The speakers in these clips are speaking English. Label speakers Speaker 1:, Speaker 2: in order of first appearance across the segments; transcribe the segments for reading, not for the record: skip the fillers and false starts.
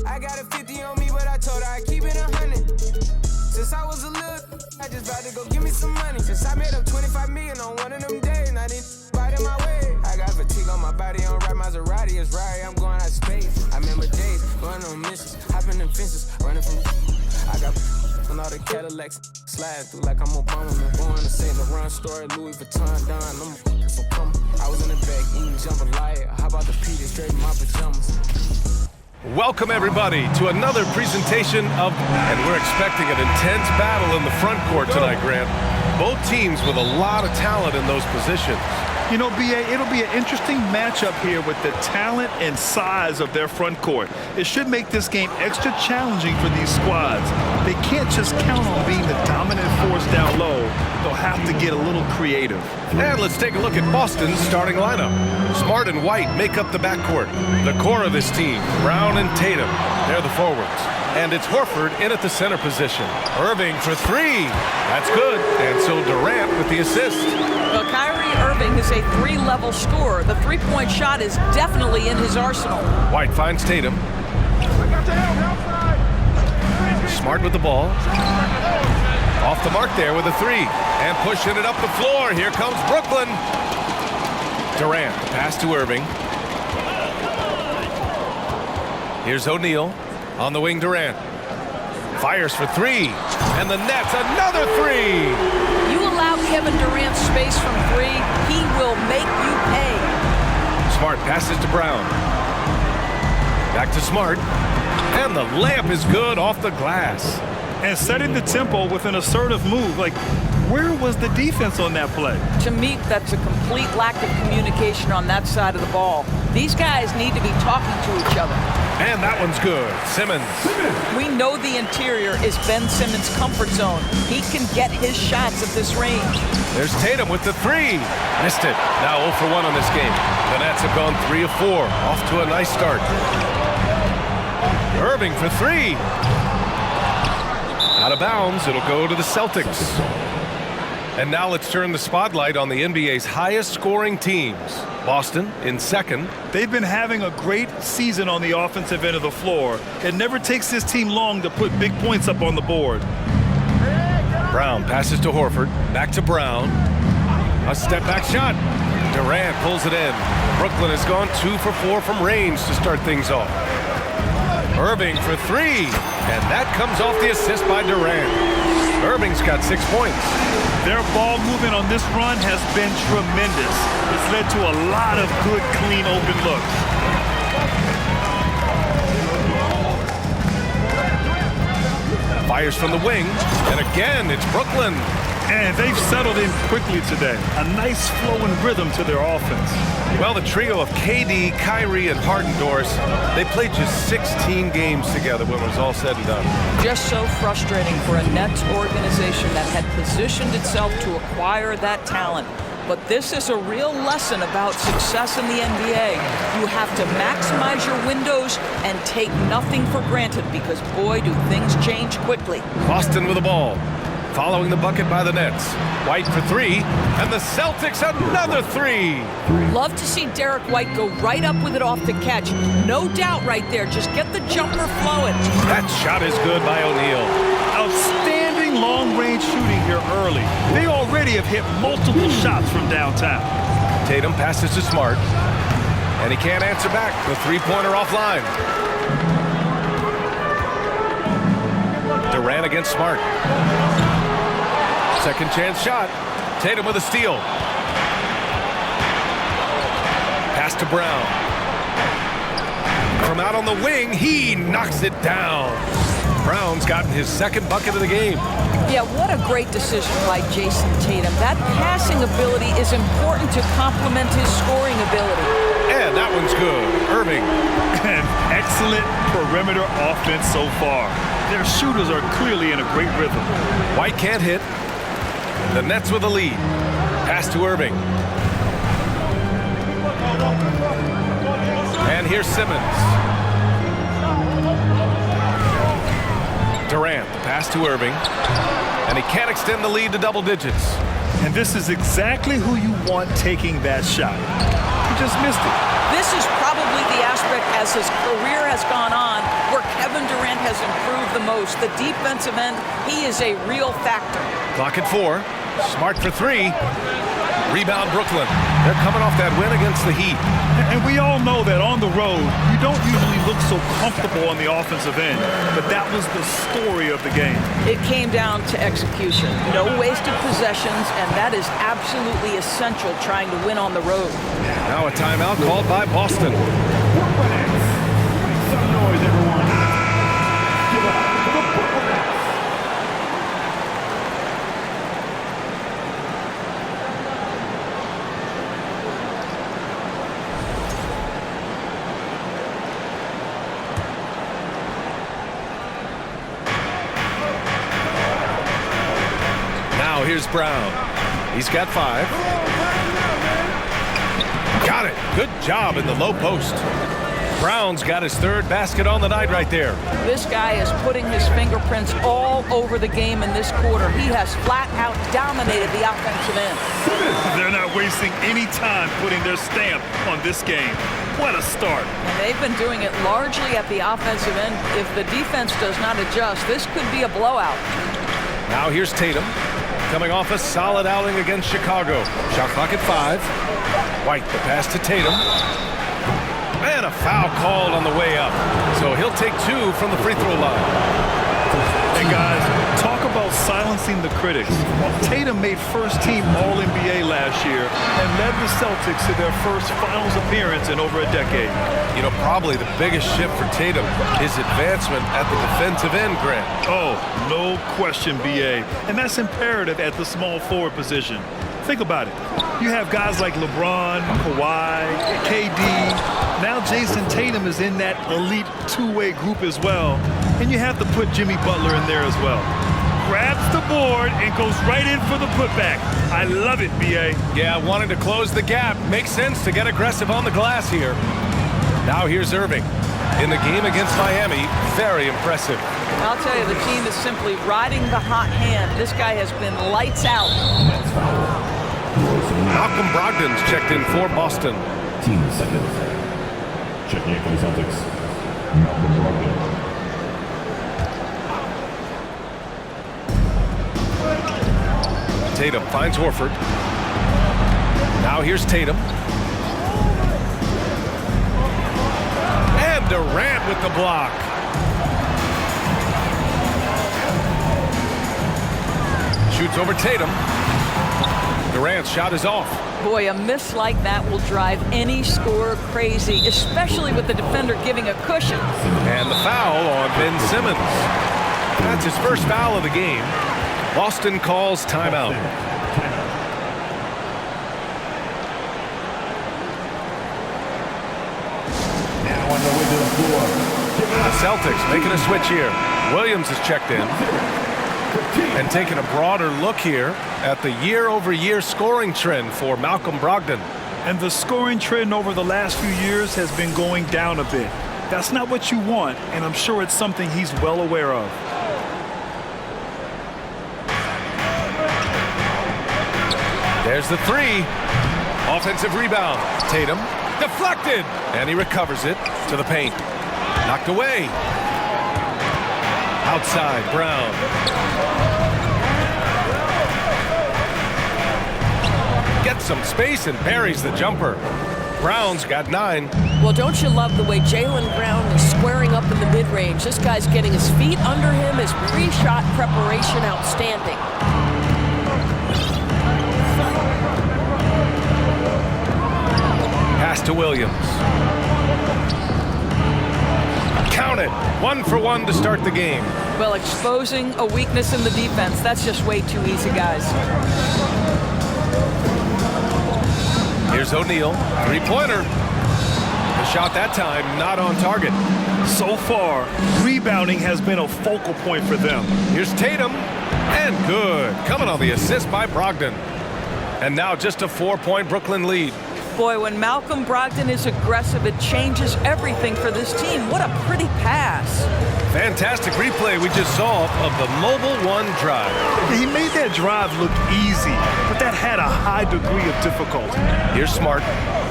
Speaker 1: I got a 50 on me, but I told her I keep it 100. Since I was a little, I just about to go give me some money. Since I made up 25 million on one of them days, and I didn't bite in my way. I got fatigue on my body, on right Maserati, it's right, I'm going out of space. I remember days, going on missions, hopping in fences, running from. I got on all the Cadillacs, sliding through like I'm Obama, man. Going to St. Laurent store, Louis Vuitton, Don, I'm so come. I was in the back, eating jambalaya. How about the pita straight in my pajamas?
Speaker 2: Welcome everybody to another presentation of, and we're expecting an intense battle in the front court tonight, Grant. Both teams with a lot of talent in those positions.
Speaker 3: You know, B.A., it'll be an interesting matchup here with the talent and size of their front court. It should make this game extra challenging for these squads. They can't just count on being the dominant force down low. They'll have to get a little creative.
Speaker 2: And let's take a look at Boston's starting lineup. Smart and White make up the backcourt. The core of this team, Brown and Tatum, they're the forwards. And it's Horford in at the center position. Irving for three. That's good. And so Durant with the assist.
Speaker 4: Well, Kyrie Irving is a three-level scorer. The three-point shot is definitely in his arsenal.
Speaker 2: White finds Tatum. Smart with the ball. Off the mark there with a three. And pushing it up the floor. Here comes Brooklyn. Durant, pass to Irving. Here's O'Neal. On the wing, Durant. Fires for three. And the net's another three.
Speaker 4: You allow Kevin Durant space from three, he will make you pay.
Speaker 2: Smart passes to Brown. Back to Smart. And the layup is good off the glass.
Speaker 3: And setting the tempo with an assertive move. Like, where was the defense on that play?
Speaker 4: To me, that's a complete lack of communication on that side of the ball. These guys need to be talking to each other.
Speaker 2: And that one's good. Simmons.
Speaker 4: We know the interior is Ben Simmons' comfort zone. He can get his shots at this range.
Speaker 2: There's Tatum with the three. Missed it. Now 0 for 1 on this game. The Nets have gone 3 of 4. Off to a nice start. Irving for three. Out of bounds. It'll go to the Celtics. And now let's turn the spotlight on the NBA's highest scoring teams. Boston in second.
Speaker 3: They've been having a great season on the offensive end of the floor. It never takes this team long to put big points up on the board.
Speaker 2: Brown passes to Horford. Back to Brown. A step back shot. Durant pulls it in. Brooklyn has gone 2 for 4 from range to start things off. Irving for three. And that comes off the assist by Durant. Irving's got 6 points.
Speaker 3: Their ball movement on this run has been tremendous. It's led to a lot of good, clean, open looks.
Speaker 2: Fires from the wing, and again, it's Brooklyn.
Speaker 3: And they've settled in quickly today. A nice flowing rhythm to their offense.
Speaker 2: Well, the trio of KD, Kyrie, and Harden, Doris, they played just 16 games together when it was all said and done.
Speaker 4: Just so frustrating for a Nets organization that had positioned itself to acquire that talent. But this is a real lesson about success in the NBA. You have to maximize your windows and take nothing for granted because, boy, do things change quickly.
Speaker 2: Boston with the ball. Following the bucket by the Nets. White for three, and the Celtics another three.
Speaker 4: Love to see Derek White go right up with it off the catch. No doubt right there. Just get the jumper flowing.
Speaker 2: That shot is good by O'Neal.
Speaker 3: Outstanding long-range shooting here early. They already have hit multiple shots from downtown.
Speaker 2: Tatum passes to Smart, and he can't answer back. The three-pointer offline. Durant against Smart. Second chance shot. Tatum with a steal. Pass to Brown. From out on the wing, he knocks it down. Brown's gotten his second bucket of the game.
Speaker 4: Yeah, what a great decision by Jason Tatum. That passing ability is important to complement his scoring ability.
Speaker 2: And that one's good. Irving.
Speaker 3: An excellent perimeter offense so far. Their shooters are clearly in a great rhythm.
Speaker 2: White can't hit. The Nets with the lead. Pass to Irving. And here's Simmons. Durant, the pass to Irving. And he can't extend the lead to double digits.
Speaker 3: And this is exactly who you want taking that shot. He just missed it.
Speaker 4: This is probably the aspect as his career has gone on where Kevin Durant has improved the most. The defensive end, he is a real factor.
Speaker 2: Clock at 4. Smart for 3. Rebound Brooklyn. They're coming off that win against the Heat.
Speaker 3: And we all know that on the road, you don't usually look so comfortable on the offensive end. But that was the story of the game.
Speaker 4: It came down to execution. No wasted possessions, and that is absolutely essential trying to win on the road.
Speaker 2: Now a timeout called by Boston.
Speaker 5: Some noise, everyone. Give up for the Brooklyn Nets.
Speaker 2: Now here's Brown. He's got 5. Got it. Good job in the low post. Brown's got his 3rd basket on the night right there.
Speaker 4: This guy is putting his fingerprints all over the game in this quarter. He has flat out dominated the offensive end.
Speaker 3: They're not wasting any time putting their stamp on this game. What a start.
Speaker 4: And they've been doing it largely at the offensive end. If the defense does not adjust, this could be a blowout.
Speaker 2: Now here's Tatum, coming off a solid outing against Chicago. Shot clock at 5. White, the pass to Tatum. And a foul called on the way up. So he'll take 2 from the free throw line.
Speaker 3: And guys, talk about silencing the critics. Tatum made first-team All-NBA last year and led the Celtics to their first finals appearance in over a decade.
Speaker 2: You know, probably the biggest shift for Tatum is advancement at the defensive end, Grant.
Speaker 3: Oh, no question, B.A. And that's imperative at the small forward position. Think about it. You have guys like LeBron, Kawhi, KD. Now Jason Tatum is in that elite two-way group as well. And you have to put Jimmy Butler in there as well. Grabs the board and goes right in for the putback. I love it, B.A.
Speaker 2: Yeah, wanting to close the gap. Makes sense to get aggressive on the glass here. Now here's Irving. In the game against Miami, very impressive.
Speaker 4: I'll tell you, the team is simply riding the hot hand. This guy has been lights out.
Speaker 2: Malcolm Brogdon's checked in for Boston.
Speaker 5: 15 seconds. Checking in for the Celtics. Malcolm Brogdon.
Speaker 2: Tatum finds Horford. Now here's Tatum. And Durant with the block. Shoots over Tatum. Durant's shot is off.
Speaker 4: Boy, a miss like that will drive any scorer crazy, especially with the defender giving a cushion.
Speaker 2: And the foul on Ben Simmons. That's his first foul of the game. Boston calls timeout.
Speaker 5: Now on the way to the floor.
Speaker 2: The Celtics making a switch here. Williams is checked in. And taking a broader look here at the year-over-year scoring trend for Malcolm Brogdon.
Speaker 3: And the scoring trend over the last few years has been going down a bit. That's not what you want, and I'm sure it's something he's well aware of.
Speaker 2: There's the 3. Offensive rebound. Tatum deflected. And he recovers it to the paint. Knocked away. Outside, Brown. Gets some space and buries the jumper. Brown's got 9.
Speaker 6: Well, don't you love the way Jaylen Brown is squaring up in the mid-range? This guy's getting his feet under him. His pre-shot preparation outstanding.
Speaker 2: Pass to Williams. Count it. 1 for 1 to start the game.
Speaker 4: Well, exposing a weakness in the defense, that's just way too easy, guys.
Speaker 2: Here's O'Neal. 3-pointer. The shot that time not on target.
Speaker 3: So far, rebounding has been a focal point for them.
Speaker 2: Here's Tatum. And good. Coming on the assist by Brogdon. And now just a 4-point Brooklyn lead.
Speaker 4: Boy, when Malcolm Brogdon is aggressive, it changes everything for this team. What a pretty pass.
Speaker 2: Fantastic replay we just saw of the Mobile One drive.
Speaker 3: He made that drive look easy, but that had a high degree of difficulty.
Speaker 2: Here's Smart,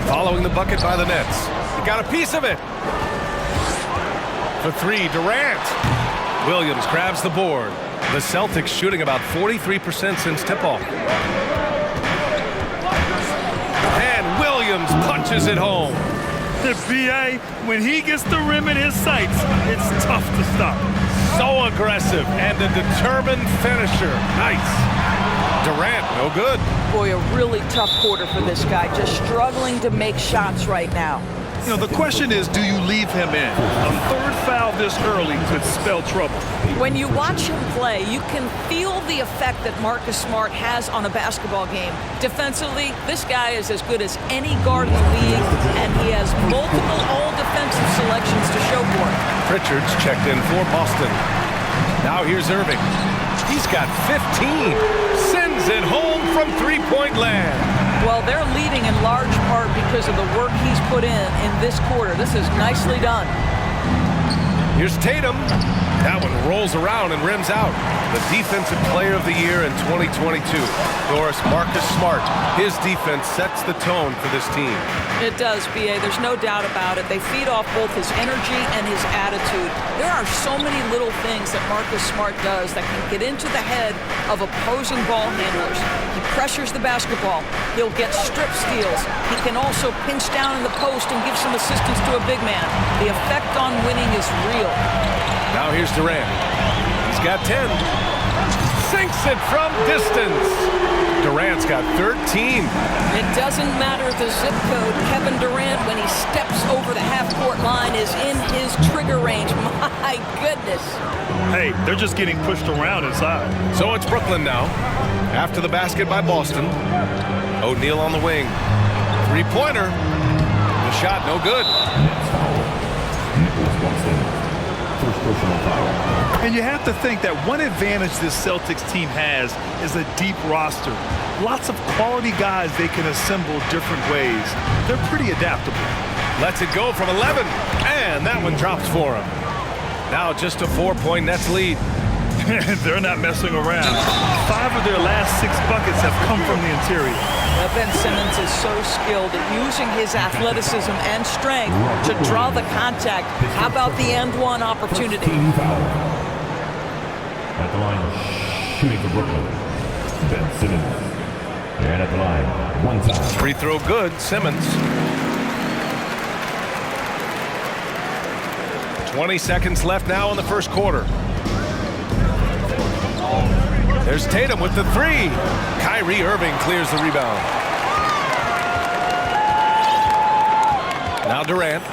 Speaker 2: following the bucket by the Nets. He got a piece of it. For three, Durant. Williams grabs the board. The Celtics shooting about 43% since tip-off. And Williams punches it home.
Speaker 3: The B.A., when he gets the rim in his sights, it's tough to stop.
Speaker 2: So aggressive and a determined finisher. Nice. Durant, no good.
Speaker 4: Boy, a really tough quarter for this guy, just struggling to make shots right now.
Speaker 3: You know, the question is, do you leave him in? A third foul this early could spell trouble.
Speaker 4: When you watch him play, you can feel the effect that Marcus Smart has on a basketball game. Defensively, this guy is as good as any guard in the league, and he has multiple all-defensive selections to show for it.
Speaker 2: Pritchard's checked in for Boston. Now here's Irving. He's got 15. Sends it home from three-point land.
Speaker 4: Well, they're leading in large part because of the work he's put in this quarter. This is nicely done.
Speaker 2: Here's Tatum. That one rolls around and rims out. The Defensive Player of the Year in 2022. Doris, Marcus Smart. His defense sets the tone for this team.
Speaker 4: It does, B.A. There's no doubt about it. They feed off both his energy and his attitude. There are so many little things that Marcus Smart does that can get into the head of opposing ball handlers. He pressures the basketball. He'll get strip steals. He can also pinch down in the post and give some assistance to a big man. The effect on winning is real.
Speaker 2: Now here's Durant. He's got 10. Sinks it from distance. Durant's got 13.
Speaker 6: It doesn't matter the zip code. Kevin Durant, when he steps over the half-court line, is in his trigger range. My goodness.
Speaker 3: Hey, they're just getting pushed around inside.
Speaker 2: So it's Brooklyn now. After the basket by Boston. O'Neal on the wing. Three-pointer. The shot no good.
Speaker 3: And you have to think that one advantage this Celtics team has is a deep roster. Lots of quality guys they can assemble different ways. They're pretty adaptable.
Speaker 2: Lets it go from 11, and that one drops for him. Now just a 4-point Nets lead.
Speaker 3: They're not messing around. 5 of their last 6 buckets have come from the interior.
Speaker 4: Ben Simmons is so skilled at using his athleticism and strength to draw the contact. How about the end-one opportunity?
Speaker 5: At the line, shooting for Brooklyn, Ben Simmons. And at the line, one time.
Speaker 2: Free throw good, Simmons. 20 seconds left now in the first quarter. There's Tatum with the three. Kyrie Irving clears the rebound. Now Durant.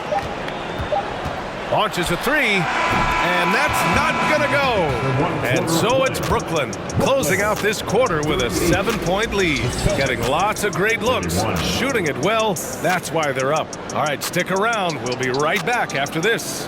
Speaker 2: Launches a three, and that's not gonna go. And so it's Brooklyn closing out this quarter with a 7-point lead. Getting lots of great looks, shooting it well. That's why they're up. All right, stick around. We'll be right back after this.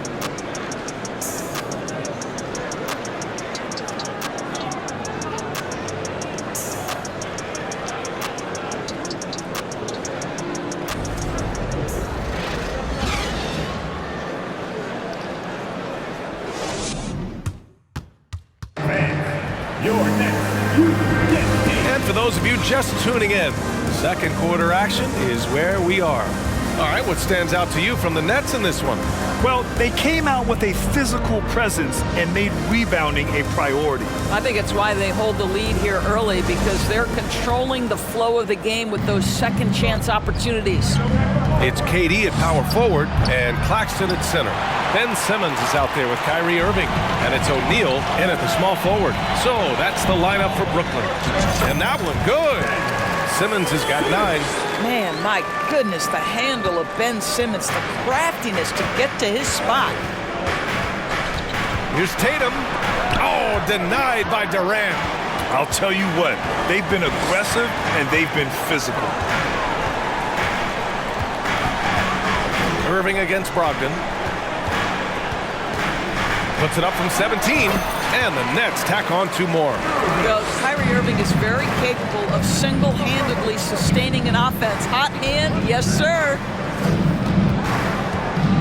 Speaker 2: And for those of you just tuning in, second quarter action is where we are. All right, what stands out to you from the Nets in this one?
Speaker 3: Well, they came out with a physical presence and made rebounding a priority.
Speaker 4: I think it's why they hold the lead here early, because they're controlling the flow of the game with those second chance opportunities.
Speaker 2: It's KD at power forward and Claxton at center. Ben Simmons is out there with Kyrie Irving, and it's O'Neal in at the small forward. So that's the lineup for Brooklyn. And that one good. Simmons has got 9.
Speaker 4: Man, my goodness, the handle of Ben Simmons, the craftiness to get to his spot.
Speaker 2: Here's Tatum. Oh, denied by Durant.
Speaker 3: I'll tell you what, they've been aggressive and they've been physical.
Speaker 2: Irving against Brogdon. Puts it up from 17. And the Nets tack on 2 more.
Speaker 4: Well, Kyrie Irving is very capable of single-handedly sustaining an offense. Hot hand, yes, sir.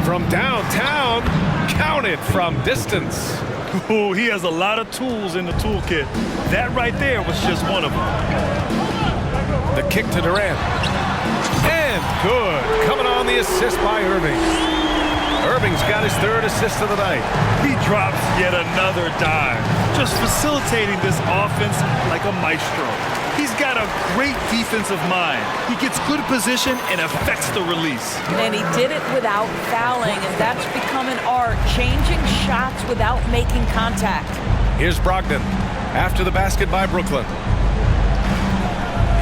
Speaker 2: From downtown, counted from distance.
Speaker 3: Ooh, he has a lot of tools in the toolkit. That right there was just one of them.
Speaker 2: The kick to Durant. And good. Coming on the assist by Irving. Irving's got his 3rd assist of the night.
Speaker 3: He drops yet another dime, just facilitating this offense like a maestro. He's got a great defensive mind. He gets good position and affects the release.
Speaker 4: And he did it without fouling, and that's become an art, changing shots without making contact.
Speaker 2: Here's Brogdon after the basket by Brooklyn.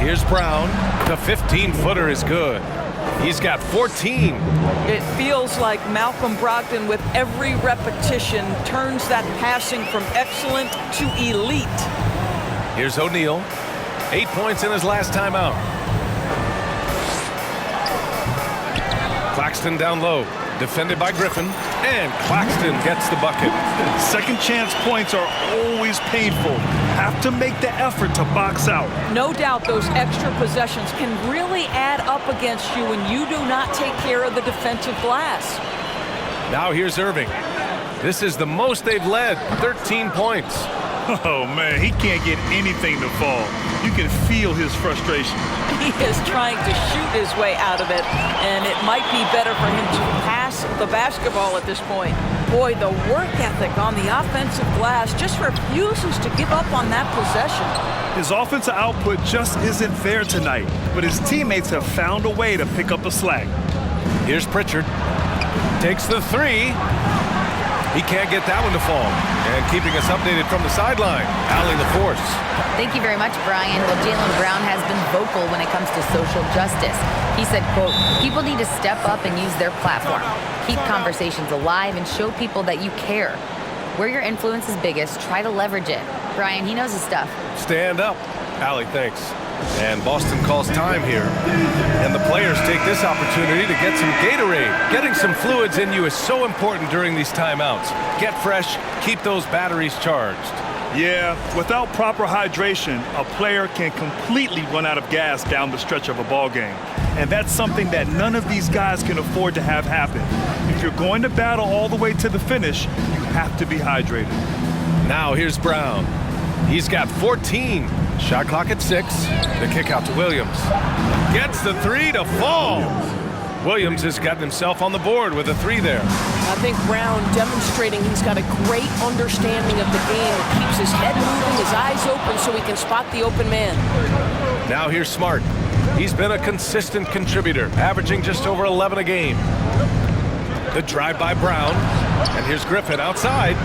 Speaker 2: Here's Brown. The 15-footer is good. He's got 14.
Speaker 4: It feels like Malcolm Brogdon, with every repetition, turns that passing from excellent to elite.
Speaker 2: Here's O'Neal. 8 points in his last time out. Claxton down low. Defended by Griffin. And Claxton gets the bucket.
Speaker 3: Second chance points are always painful. Have to make the effort to box out.
Speaker 4: No doubt those extra possessions can really add up against you when you do not take care of the defensive glass.
Speaker 2: Now here's Irving. This is the most they've led, 13 points.
Speaker 3: Oh, man, he can't get anything to fall. You can feel his frustration.
Speaker 4: He is trying to shoot his way out of it, and it might be better for him to pass the basketball at this point. Boy, the work ethic on the offensive glass just refuses to give up on that possession.
Speaker 3: His offensive output just isn't there tonight, but his teammates have found a way to pick up the slack.
Speaker 2: Here's Pritchard. Takes the 3. He can't get that one to fall. And keeping us updated from the sideline, Allie LaForce.
Speaker 7: Thank you very much, Brian. Well, Jaylen Brown has been vocal when it comes to social justice. He said, quote, "People need to step up and use their platform. Keep conversations alive and show people that you care. Where your influence is biggest, try to leverage it." Brian, he knows his stuff.
Speaker 2: Stand up. Allie, thanks. And Boston calls time here. And the players take this opportunity to get some Gatorade. Getting some fluids in you is so important during these timeouts. Get fresh, keep those batteries charged.
Speaker 3: Yeah, without proper hydration, a player can completely run out of gas down the stretch of a ball game. And that's something that none of these guys can afford to have happen. If you're going to battle all the way to the finish, you have to be hydrated.
Speaker 2: Now here's Brown. He's got 14. Shot clock at 6. The kick out to Williams. Gets the 3 to fall. Williams has gotten himself on the board with a 3 there.
Speaker 6: I think Brown demonstrating he's got a great understanding of the game. Keeps his head moving, his eyes open so he can spot the open man.
Speaker 2: Now here's Smart. He's been a consistent contributor, averaging just over 11 a game. The drive by Brown. And here's Griffin outside.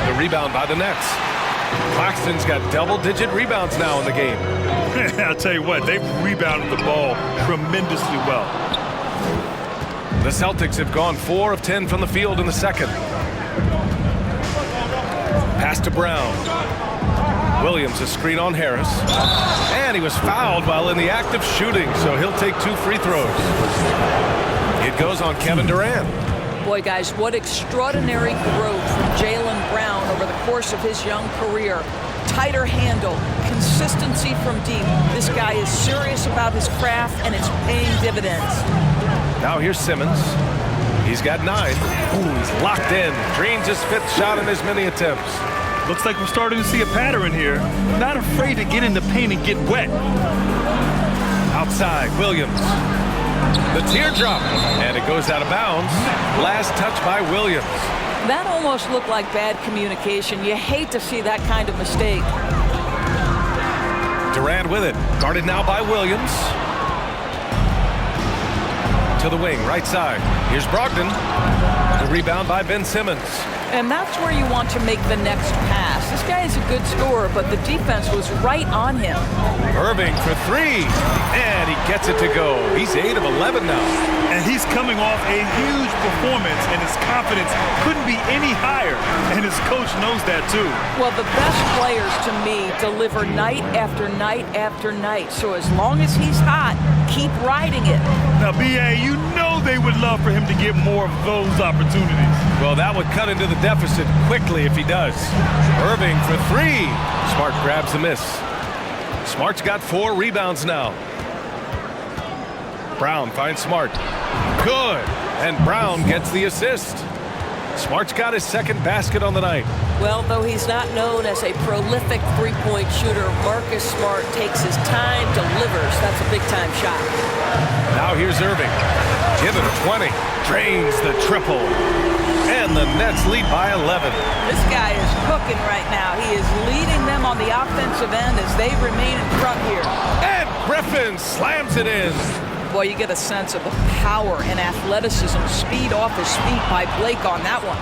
Speaker 2: The rebound by the Nets. Claxton's got double-digit rebounds now in the game.
Speaker 3: I'll tell you what, they've rebounded the ball tremendously well.
Speaker 2: The Celtics have gone 4 of 10 from the field in the second. Pass to Brown. Williams, a screen on Harris. And he was fouled while in the act of shooting, so he'll take 2 free throws. It goes on Kevin Durant.
Speaker 4: Boy, guys, what extraordinary growth from Jaylen Brown over the course of his young career. Tighter handle, consistency from deep. This guy is serious about his craft, and it's paying dividends.
Speaker 2: Now here's Simmons. He's got 9. Ooh, he's locked in. Drains his 5th shot in as many attempts.
Speaker 3: Looks like we're starting to see a pattern here. Not afraid to get in the paint and get wet.
Speaker 2: Outside, Williams. The teardrop, and it goes out of bounds. Last touch by Williams.
Speaker 4: That almost looked like bad communication. You hate to see that kind of mistake.
Speaker 2: Durant with it. Guarded now by Williams. To the wing, right side. Here's Brogdon. The rebound by Ben Simmons.
Speaker 4: And that's where you want to make the next pass. This guy is a good scorer, but the defense was right on him.
Speaker 2: Irving for 3. And he gets it to go. He's 8 of 11 now.
Speaker 3: And he's coming off a huge performance, and his confidence couldn't be any higher. And his coach knows that, too.
Speaker 4: Well, the best players, to me, deliver night after night after night. So as long as he's hot, keep riding it.
Speaker 3: Now, B.A., you know they would love for him to get more of those opportunities.
Speaker 2: Well, that would cut into the deficit quickly if he does. Irving for three. Smart grabs the miss. Smart's got 4 rebounds now. Brown finds Smart. Good. And Brown gets the assist. Smart's got his second basket on the night.
Speaker 6: Well, though he's not known as a prolific three-point shooter, Marcus Smart takes his time, delivers. That's a big-time shot.
Speaker 2: Now here's Irving. Given 20. Drains the triple. And the Nets lead by 11.
Speaker 4: This guy is cooking right now. He is leading them on the offensive end as they remain in front here.
Speaker 2: And Griffin slams it in.
Speaker 4: Boy, you get a sense of the power and athleticism, speed off his feet by Blake on that one.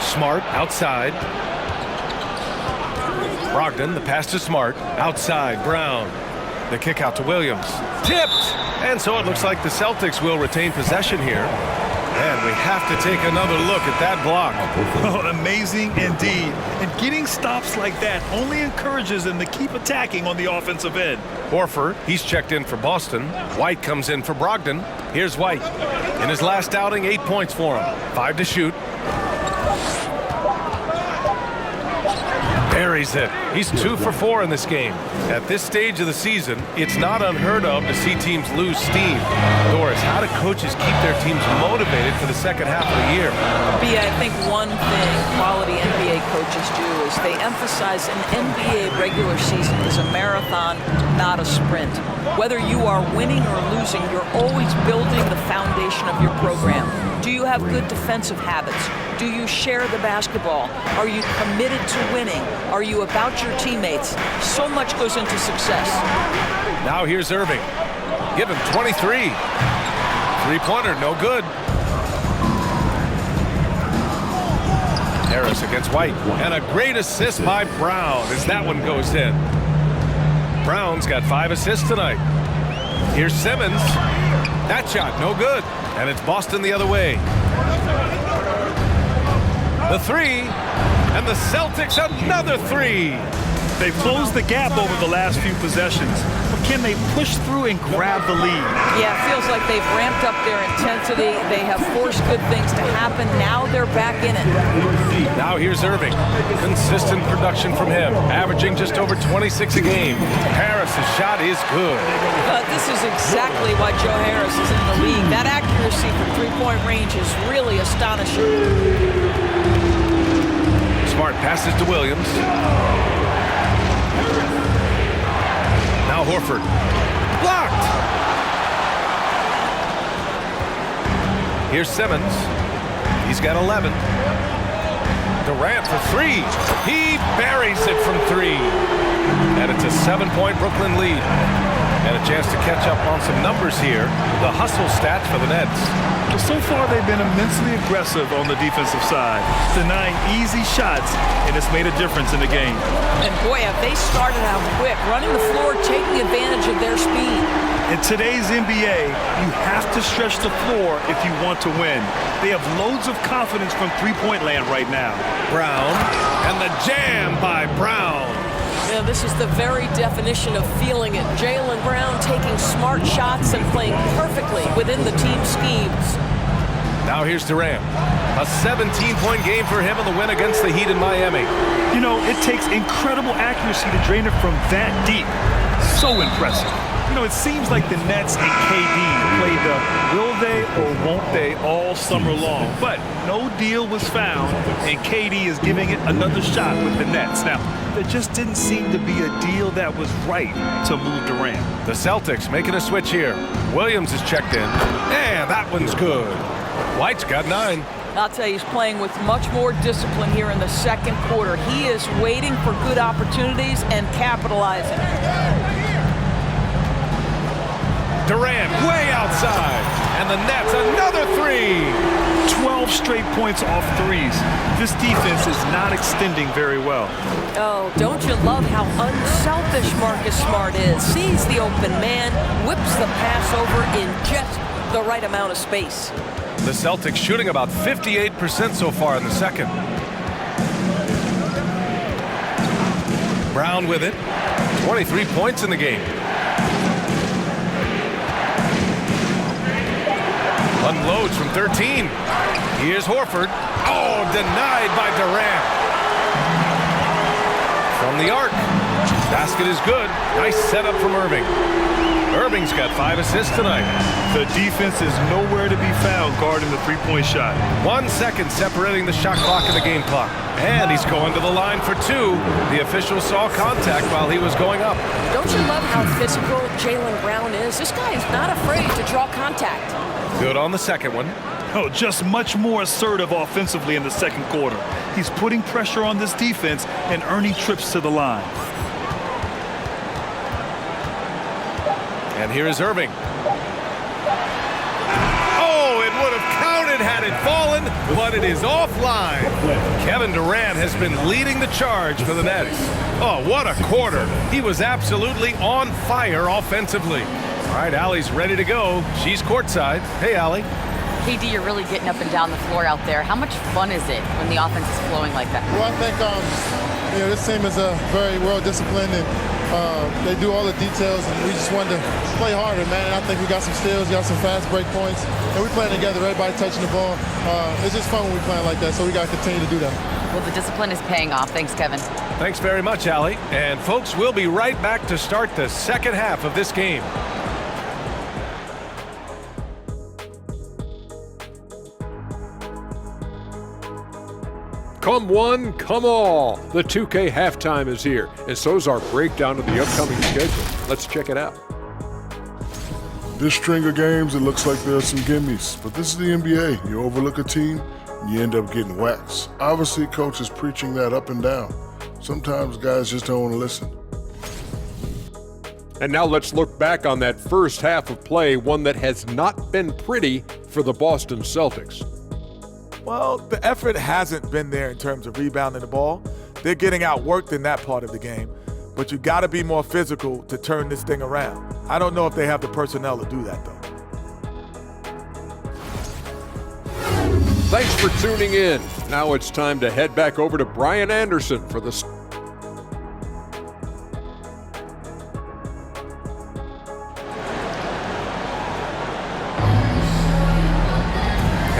Speaker 2: Smart outside. Brogdon, the pass to Smart. Outside, Brown. The kick out to Williams. Tipped! And so it looks like the Celtics will retain possession here. And we have to take another look at that block.
Speaker 3: Oh, amazing indeed. And getting stops like that only encourages them to keep attacking on the offensive end.
Speaker 2: Horford, he's checked in for Boston. White comes in for Brogdon. Here's White. In his last outing, 8 points for him. 5 to shoot. Buries it. He's 2 for 4 in this game. At this stage of the season, it's not unheard of to see teams lose steam. Doris, how do coaches keep their teams motivated for the second half of the year?
Speaker 4: I think one thing quality NBA coaches do is they emphasize an NBA regular season is a marathon, not a sprint. Whether you are winning or losing, you're always building the foundation of your program. Do you have good defensive habits? Do you share the basketball? Are you committed to winning? Are you about your teammates? So much goes into success.
Speaker 2: Now here's Irving. Give him 23. Three-pointer, no good. Harris against White. And a great assist by Brown as that one goes in. Brown's got 5 assists tonight. Here's Simmons. That shot, no good. And it's Boston the other way. The three, and the Celtics another 3.
Speaker 3: They've closed the gap over the last few possessions. But can they push through and grab the lead?
Speaker 4: Yeah, it feels like they've ramped up their intensity. They have forced good things to happen. Now they're back in it.
Speaker 2: Now here's Irving. Consistent production from him, averaging just over 26 a game. Harris's shot is good.
Speaker 4: This is exactly why Joe Harris is in the league. That accuracy from three-point range is really astonishing.
Speaker 2: Smart passes to Williams. Now Horford. Blocked! Here's Simmons. He's got 11. Durant for 3. He buries it from 3. And it's a 7-point Brooklyn lead. And a chance to catch up on some numbers here. The hustle stats for the Nets.
Speaker 3: Well, so far they've been immensely aggressive on the defensive side, denying easy shots, and it's made a difference in the game.
Speaker 4: And boy, have they started out quick, running the floor, taking advantage of their speed.
Speaker 3: In today's NBA, you have to stretch the floor if you want to win. They have loads of confidence from three-point land right now.
Speaker 2: Brown, and the jam by Brown.
Speaker 6: Yeah, this is the very definition of feeling it. Jaylen Brown taking smart shots and playing perfectly within the team schemes.
Speaker 2: Now here's Durant. A 17-point game for him in the win against the Heat in Miami.
Speaker 3: You know, it takes incredible accuracy to drain it from that deep. So impressive. You know, it seems like the Nets and KD play the will they or won't they all summer long. But no deal was found, and KD is giving it another shot with the Nets. Now, there just didn't seem to be a deal that was right to move Durant.
Speaker 2: The Celtics making a switch here. Williams is checked in, and that one's good. White's got 9.
Speaker 4: I'll tell you, he's playing with much more discipline here in the second quarter. He is waiting for good opportunities and capitalizing.
Speaker 2: Durant way outside, and the Nets another 3.
Speaker 3: 12 straight points off threes. This defense is not extending very well.
Speaker 6: Oh, don't you love how unselfish Marcus Smart is? Sees the open man, whips the pass over in just the right amount of space.
Speaker 2: The Celtics shooting about 58% so far in the second. Brown with it. 23 points in the game. Unloads from 13. Here's Horford. Oh, denied by Durant. From the arc. Basket is good. Nice setup from Irving. Irving's got 5 assists tonight.
Speaker 3: The defense is nowhere to be found guarding the three-point shot.
Speaker 2: 1 second separating the shot clock and the game clock. And he's going to the line for 2. The official saw contact while he was going up.
Speaker 6: Don't you love how physical Jaylen Brown is? This guy is not afraid to draw contact.
Speaker 2: Good on the second one.
Speaker 3: Oh, just much more assertive offensively in the second quarter. He's putting pressure on this defense and earning trips to the line.
Speaker 2: And here is Irving. Oh, it would have counted had it fallen, but it is offline. Kevin Durant has been leading the charge for the Nets. Oh, what a quarter. He was absolutely on fire offensively. All right, Allie's ready to go. She's courtside. Hey, Allie.
Speaker 7: KD, you're really getting up and down the floor out there. How much fun is it when the offense is flowing like that?
Speaker 8: Well, I think this team is very well disciplined, and they do all the details, and we just wanted to play harder, man. And I think we got some steals, got some fast break points, and we playing together, everybody touching the ball. It's just fun when we playing like that, so we got to continue to do that.
Speaker 7: Well, the discipline is paying off. Thanks, Kevin.
Speaker 2: Thanks very much, Allie. And folks, we'll be right back to start the second half of this game.
Speaker 9: Come one, come all. The 2K halftime is here, and so's our breakdown of the upcoming schedule. Let's check it out.
Speaker 10: This string of games, it looks like there are some gimmies, but this is the NBA. You overlook a team, and you end up getting waxed. Obviously, coach is preaching that up and down. Sometimes guys just don't want to listen.
Speaker 9: And now let's look back on that first half of play, one that has not been pretty for the Boston Celtics.
Speaker 11: Well, the effort hasn't been there in terms of rebounding the ball. They're getting outworked in that part of the game. But you got to be more physical to turn this thing around. I don't know if they have the personnel to do that, though.
Speaker 9: Thanks for tuning in. Now it's time to head back over to Brian Anderson for the...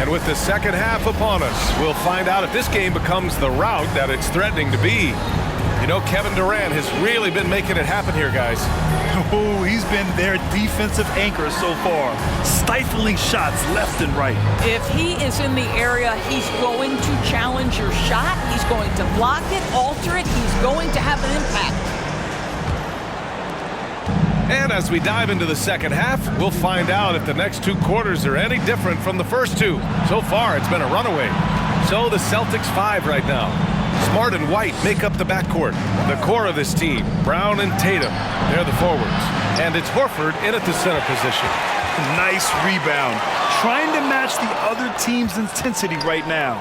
Speaker 2: And with the second half upon us, we'll find out if this game becomes the rout that it's threatening to be. You know, Kevin Durant has really been making it happen here, guys.
Speaker 3: Oh, he's been their defensive anchor so far, stifling shots left and right.
Speaker 4: If he is in the area, he's going to challenge your shot. He's going to block it, alter it. He's going to have an impact.
Speaker 2: And as we dive into the second half, we'll find out if the next 2 quarters are any different from the first 2. So far, it's been a runaway. So the Celtics 5 right now. Smart and White make up the backcourt. The core of this team, Brown and Tatum, they're the forwards. And it's Horford in at the center position.
Speaker 3: Nice rebound. Trying to match the other team's intensity right now.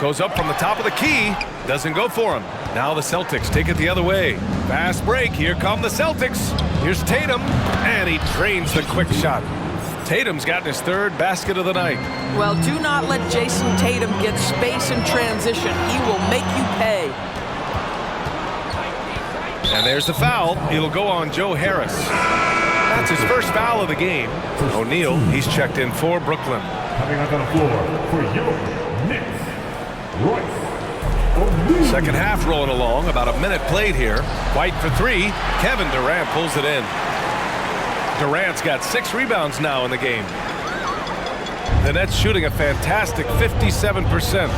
Speaker 2: Goes up from the top of the key. Doesn't go for him. Now the Celtics take it the other way. Fast break. Here come the Celtics. Here's Tatum. And he drains the quick shot. Tatum's gotten his 3rd basket of the night.
Speaker 4: Well, do not let Jason Tatum get space in transition. He will make you pay.
Speaker 2: And there's the foul. It'll go on Joe Harris. That's his first foul of the game. O'Neal, he's checked in for Brooklyn.
Speaker 5: Coming out on the floor for your Knicks, Royce O'Neal.
Speaker 2: Second half rolling along. About a minute played here. White for 3. Kevin Durant pulls it in. Durant's got 6 rebounds now in the game. The Nets shooting a fantastic 57%.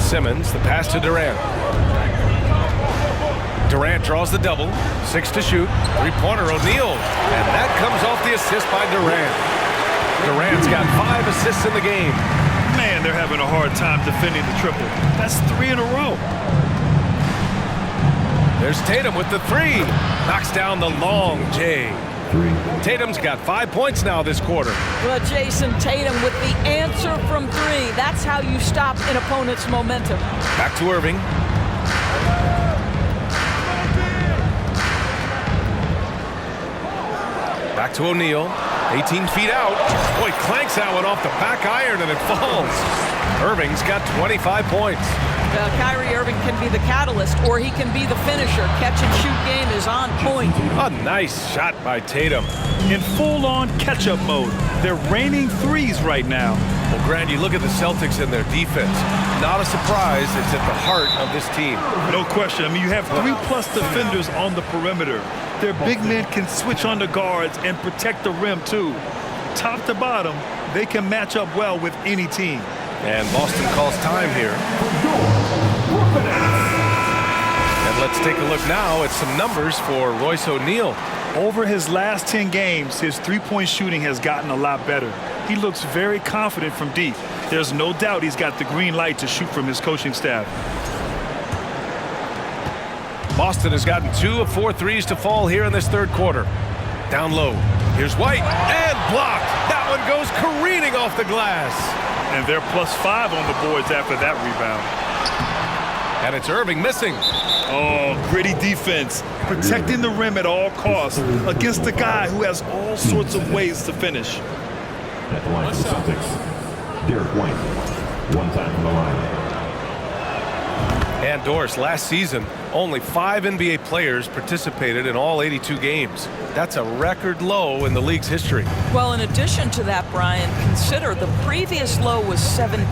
Speaker 2: Simmons, the pass to Durant. Durant draws the double. 6 to shoot. 3-pointer O'Neal. And that comes off the assist by Durant. Durant's got 5 assists in the game.
Speaker 3: Man, they're having a hard time defending the triple. That's 3 in a row.
Speaker 2: There's Tatum with the 3. Knocks down the long J. Tatum's got 5 points now this quarter.
Speaker 4: Well, Jason Tatum with the answer from 3. That's how you stop an opponent's momentum.
Speaker 2: Back to Irving. Back to O'Neal. 18 feet out. Boy, clanks that one off the back iron and it falls. Irving's got 25 points.
Speaker 4: Kyrie Irving can be the catalyst, or he can be the finisher. Catch-and-shoot game is on point.
Speaker 2: A nice shot by Tatum.
Speaker 3: In full-on catch-up mode. They're raining threes right now.
Speaker 2: Well, Grant, you look at the Celtics and their defense. Not a surprise. It's at the heart of this team.
Speaker 3: No question. I mean, you have 3+ defenders on the perimeter. Their big men can switch on the guards and protect the rim, too. Top to bottom, they can match up well with any team.
Speaker 2: And Boston calls time here. And let's take a look now at some numbers for Royce O'Neal.
Speaker 3: Over his last 10 games, his three-point shooting has gotten a lot better. He looks very confident from deep. There's no doubt he's got the green light to shoot from his coaching staff.
Speaker 2: Boston has gotten 2 of 4 threes to fall here in this third quarter. Down low. Here's White. And blocked. That one goes careening off the glass.
Speaker 3: And they're +5 on the boards after that rebound.
Speaker 2: And it's Irving missing.
Speaker 3: Oh, gritty defense. Protecting the rim at all costs against a guy who has all sorts of ways to finish.
Speaker 5: At the line for the Celtics, Derek White. One time from the line.
Speaker 2: And Doris, last season, only 5 NBA players participated in all 82 games. That's a record low in the league's history.
Speaker 4: Well, in addition to that, Brian, consider the previous low was 17,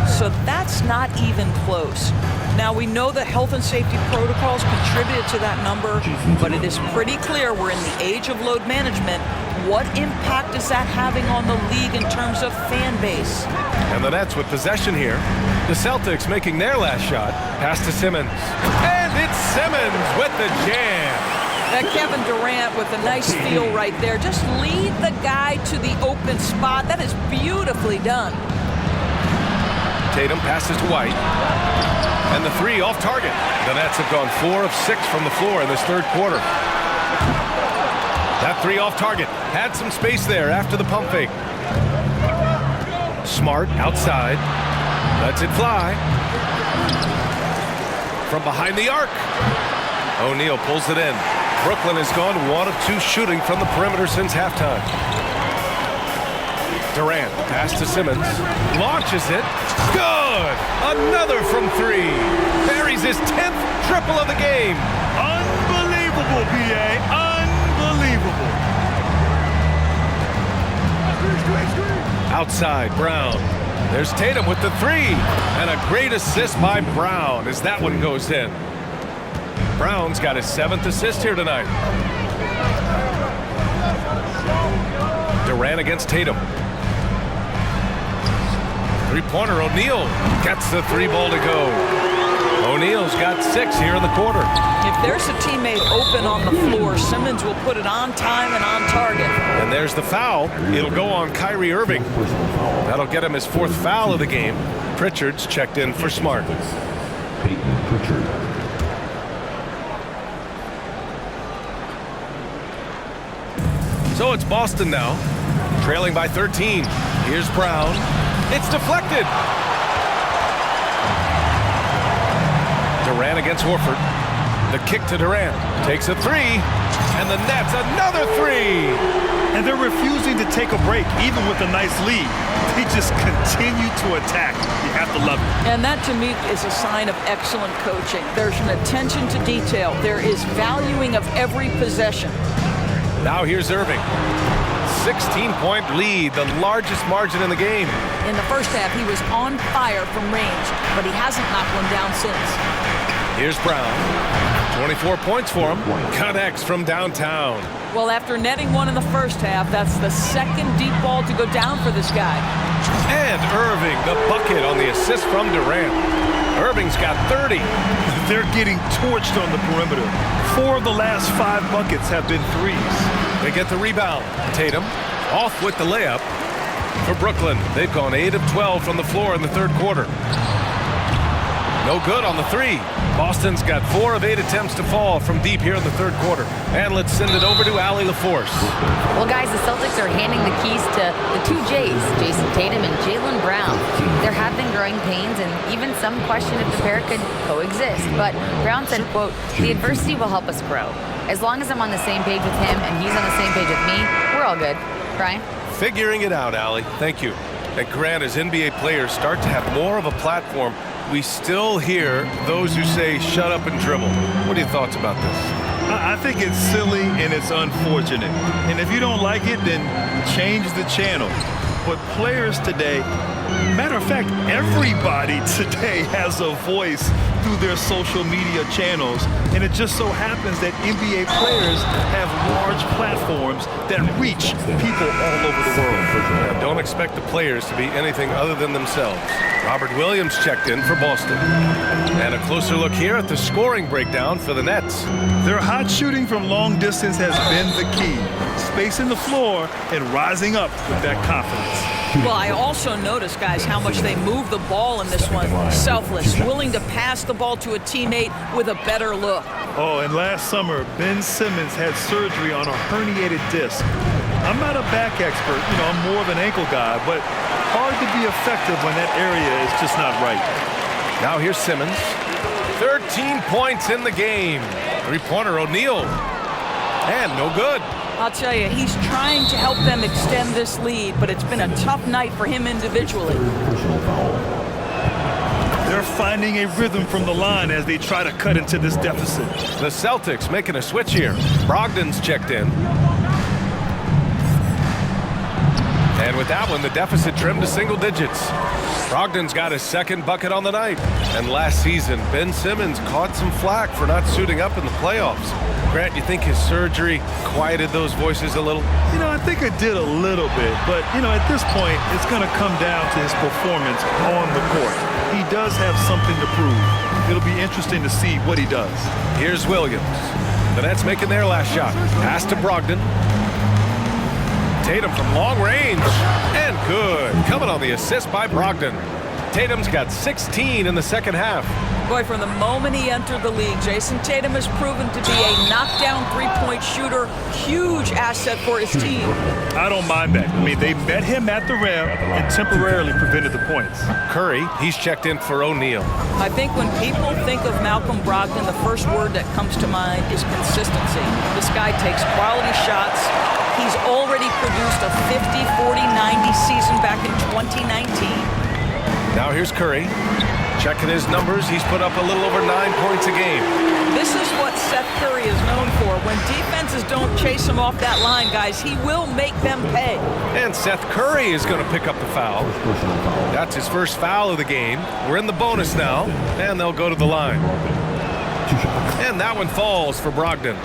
Speaker 4: so that's not even close. Now, we know that health and safety protocols contributed to that number, but it is pretty clear we're in the age of load management. What impact is that having on the league in terms of fan base?
Speaker 2: And the Nets with possession here. The Celtics making their last shot. Pass to Simmons. And it's Simmons with the jam.
Speaker 4: Kevin Durant with a nice steal right there. Just lead the guy to the open spot. That is beautifully done.
Speaker 2: Tatum passes to White. And the 3 off target. The Nets have gone 4 of 6 from the floor in this third quarter. That 3 off target. Had some space there after the pump fake. Smart outside. Lets it fly. From behind the arc. O'Neal pulls it in. Brooklyn has gone 1 of 2 shooting from the perimeter since halftime. Durant, pass to Simmons. Launches it. Good! Another from 3. Buries his 10th triple of the game.
Speaker 3: Unbelievable, B.A. Unbelievable.
Speaker 2: Outside, Brown. There's Tatum with the 3. And a great assist by Brown as that one goes in. Brown's got his 7th assist here tonight. Durant against Tatum. Three-pointer, O'Neal gets the 3 ball to go. O'Neal's got 6 here in the quarter.
Speaker 4: If there's a teammate open on the floor, Simmons will put it on time and on target.
Speaker 2: And there's the foul. It'll go on Kyrie Irving. That'll get him his 4th foul of the game. Pritchard's checked in for Smart.
Speaker 5: Peyton Pritchard.
Speaker 2: So it's Boston now, trailing by 13. Here's Brown. It's deflected. Durant against Horford. The kick to Durant. Takes a 3. And the Nets another 3.
Speaker 3: And they're refusing to take a break, even with a nice lead. They just continue to attack. You have to love it.
Speaker 4: And that, to me, is a sign of excellent coaching. There's an attention to detail. There is valuing of every possession.
Speaker 2: Now here's Irving. 16-point lead, the largest margin in the game.
Speaker 4: In the first half, he was on fire from range, but he hasn't knocked one down since.
Speaker 2: Here's Brown. 24 points for him. Connects from downtown.
Speaker 4: Well, after netting one in the first half, that's the 2nd deep ball to go down for this guy.
Speaker 2: And Irving, the bucket on the assist from Durant. Irving's got 30.
Speaker 3: They're getting torched on the perimeter. 4 of the last 5 buckets have been 3s.
Speaker 2: They get the rebound. Tatum off with the layup for Brooklyn. They've gone 8 of 12 from the floor in the third quarter. No good on the 3. Boston's got 4 of 8 attempts to fall from deep here in the third quarter. And let's send it over to Allie LaForce.
Speaker 7: Well, guys, the Celtics are handing the keys to the 2 J's, Jason Tatum and Jaylen Brown. There have been growing pains and even some question if the pair could coexist. But Brown said, quote, "The adversity will help us grow. As long as I'm on the same page with him and he's on the same page with me, we're all good." Brian?
Speaker 2: Figuring it out, Allie. Thank you. And Grant, as NBA players start to have more of a platform, we still hear those who say, shut up and dribble. What are your thoughts about this?
Speaker 3: I think it's silly and it's unfortunate. And if you don't like it, then change the channel. But players today, matter of fact, everybody today has a voice through their social media channels. And it just so happens that NBA players have large platforms that reach people all over the world.
Speaker 2: Now, don't expect the players to be anything other than themselves. Robert Williams checked in for Boston. And a closer look here at the scoring breakdown for the Nets.
Speaker 3: Their hot shooting from long distance has been the key. Spacing the floor and rising up with that confidence.
Speaker 4: Well, I also noticed, guys, how much they move the ball in this one. Selfless, willing to pass the ball to a teammate with a better look.
Speaker 3: Oh, and last summer, Ben Simmons had surgery on a herniated disc. I'm not a back expert, I'm more of an ankle guy, but hard to be effective when that area is just not right.
Speaker 2: Now here's Simmons. 13 points in the game. Three-pointer, O'Neal. And no good.
Speaker 4: I'll tell you, he's trying to help them extend this lead, but it's been a tough night for him individually.
Speaker 3: They're finding a rhythm from the line as they try to cut into this deficit.
Speaker 2: The Celtics making a switch here. Brogdon's checked in. And with that one, the deficit trimmed to single digits. Brogdon's got his second bucket on the night. And last season, Ben Simmons caught some flack for not suiting up in the playoffs. Grant, you think his surgery quieted those voices a little?
Speaker 3: I think it did a little bit. But, at this point, it's going to come down to his performance on the court. He does have something to prove. It'll be interesting to see what he does.
Speaker 2: Here's Williams. The Nets making their last shot. Pass to Brogdon. Tatum from long range. And good. Coming on the assist by Brogdon. Tatum's got 16 in the second half.
Speaker 4: Boy, from the moment he entered the league, Jason Tatum has proven to be a knockdown three-point shooter. Huge asset for his team.
Speaker 3: I don't mind that. They met him at the rim and temporarily prevented the points.
Speaker 2: Curry, he's checked in for O'Neal.
Speaker 4: I think when people think of Malcolm Brogdon, the first word that comes to mind is consistency. This guy takes quality shots. He's already produced a 50, 40, 90 season back in 2019.
Speaker 2: Now here's Curry. Checking his numbers, he's put up a little over 9 points a game.
Speaker 4: This is what Seth Curry is known for. When defenses don't chase him off that line, guys, he will make them pay.
Speaker 2: And Seth Curry is going to pick up the foul. That's his first foul of the game. We're in the bonus now, and they'll go to the line. And that one falls for Brogdon.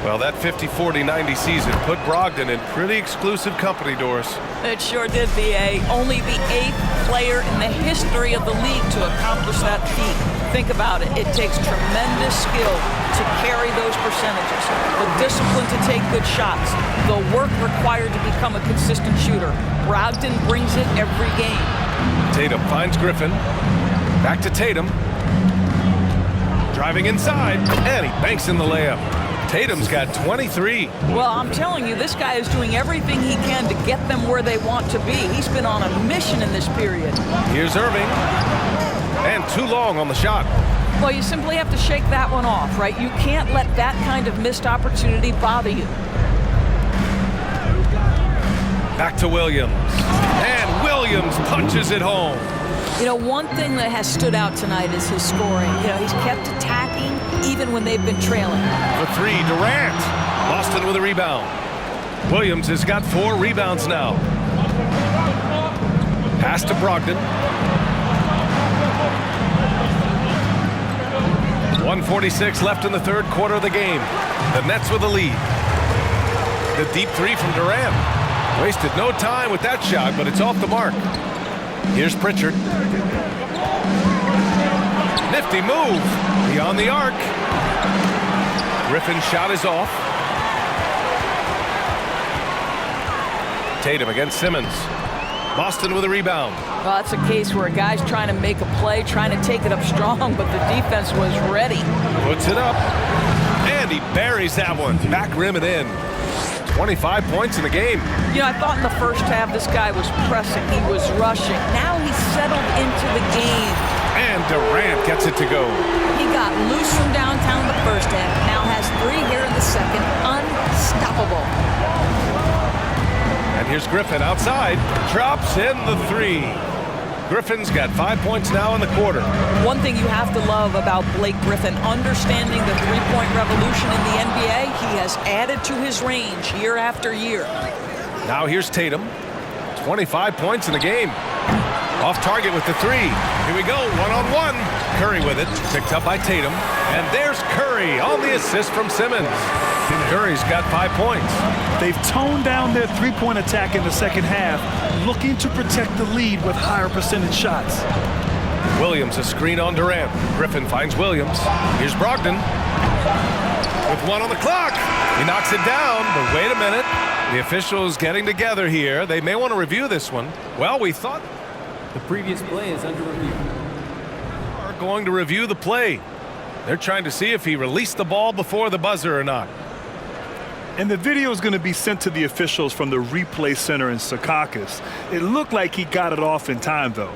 Speaker 2: Well, that 50, 40, 90 season put Brogdon in pretty exclusive company, Doris.
Speaker 4: It sure did, B.A. Only the 8th player in the history of the league to accomplish that feat. Think about it. It takes tremendous skill to carry those percentages. The discipline to take good shots. The work required to become a consistent shooter. Brogdon brings it every game.
Speaker 2: Tatum finds Griffin. Back to Tatum. Driving inside, and he banks in the layup. Tatum's got 23.
Speaker 4: Well, I'm telling you, this guy is doing everything he can to get them where they want to be. He's been on a mission in this period.
Speaker 2: Here's Irving. And too long on the shot.
Speaker 4: Well, you simply have to shake that one off, right? You can't let that kind of missed opportunity bother you.
Speaker 2: Back to Williams. And Williams punches it home.
Speaker 4: One thing that has stood out tonight is his scoring. He's kept attacking even when they've been trailing.
Speaker 2: For three, Durant. Boston with a rebound. Williams has got 4 rebounds now. Pass to Brogdon. 1:46 left in the third quarter of the game. The Nets with the lead. The deep three from Durant. Wasted no time with that shot, but it's off the mark. Here's Pritchard. Nifty move. Beyond the arc. Griffin's shot is off. Tatum against Simmons. Boston with a rebound.
Speaker 4: Well, that's a case where a guy's trying to make a play, trying to take it up strong, but the defense was ready.
Speaker 2: Puts it up. And he buries that one. Back rim and in. 25 points in the game.
Speaker 4: I thought in the first half this guy was pressing. He was rushing. Now he's settled into the game.
Speaker 2: And Durant gets it to go.
Speaker 4: He got loose from downtown in the first half. Now has 3 here in the second. Unstoppable.
Speaker 2: And here's Griffin outside. Drops in the three. Griffin's got 5 points now in the quarter.
Speaker 4: One thing you have to love about Blake Griffin, understanding the three-point revolution in the NBA, he has added to his range year after year.
Speaker 2: Now here's Tatum. 25 points in the game. Off target with the three. Here we go, one-on-one. Curry with it, picked up by Tatum. And there's Curry on the assist from Simmons. Curry's got 5 points.
Speaker 3: They've toned down their three-point attack in the second half, looking to protect the lead with higher percentage shots.
Speaker 2: Williams a screen on Durant. Griffin finds Williams. Here's Brogdon. With 1 on the clock. He knocks it down, but wait a minute. The officials getting together here. They may want to review this one. Well, we thought
Speaker 12: the previous play is under review.
Speaker 2: Are going to review the play. They're trying to see if he released the ball before the buzzer or not.
Speaker 3: And the video is going to be sent to the officials from the replay center in Secaucus. It looked like he got it off in time, though.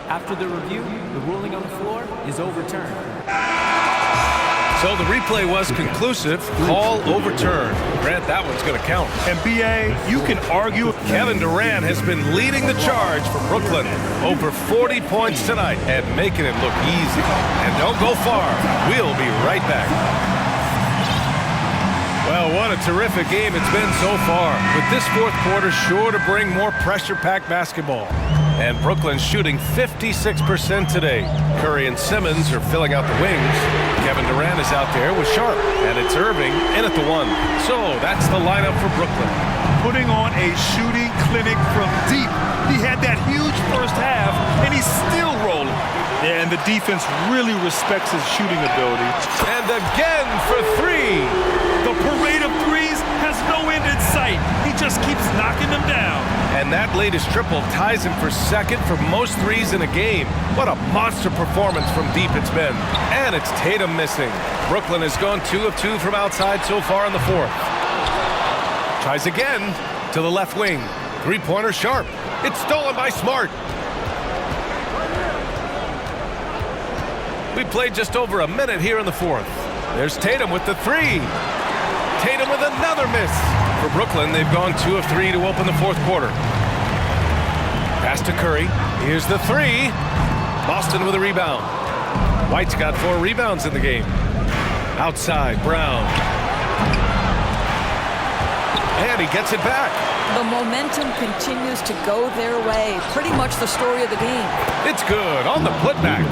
Speaker 12: After the review, the ruling on the floor is overturned.
Speaker 2: So the replay was conclusive. Call overturned. Grant, that one's going to count.
Speaker 3: And B.A., you can argue.
Speaker 2: Kevin Durant has been leading the charge for Brooklyn. Over 40 points tonight and making it look easy. And don't go far. We'll be right back. Well, what a terrific game it's been so far. With this fourth quarter sure to bring more pressure-packed basketball. And Brooklyn's shooting 56% today. Curry and Simmons are filling out the wings. Kevin Durant is out there with Sharp. And it's Irving in at the 1. So that's the lineup for Brooklyn.
Speaker 3: Putting on a shooting clinic from deep. He had that huge first half, and he's still rolling. Yeah, and the defense really respects his shooting ability.
Speaker 2: And again for 3.
Speaker 3: The parade of threes has no end in sight. He just keeps knocking them down.
Speaker 2: And that latest triple ties him for second for most threes in a game. What a monster performance from deep it's been. And it's Tatum missing. Brooklyn has gone 2 of 2 from outside so far in the fourth. Tries again to the left wing. Three-pointer Sharp. It's stolen by Smart. We played just over a minute here in the fourth. There's Tatum with the 3. Tatum with another miss. For Brooklyn, they've gone 2 of 3 to open the fourth quarter. Pass to Curry. Here's the 3. Boston with a rebound. White's got 4 rebounds in the game. Outside, Brown. And he gets it back.
Speaker 4: The momentum continues to go their way. Pretty much the story of the game.
Speaker 2: It's good on the putback.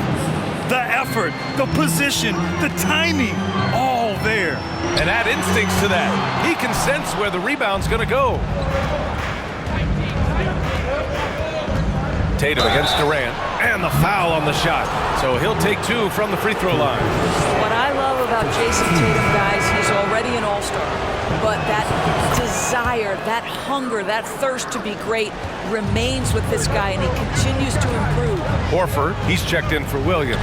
Speaker 3: The effort, the position, the timing, all there.
Speaker 2: And add instincts to that. He can sense where the rebound's going to go. Tatum against Durant, and the foul on the shot. So he'll take 2 from the free throw line.
Speaker 4: What I love about Jason Tatum, guys, he's already an all-star. But that desire, that hunger, that thirst to be great remains with this guy, and he continues to improve.
Speaker 2: Horford, he's checked in for Williams.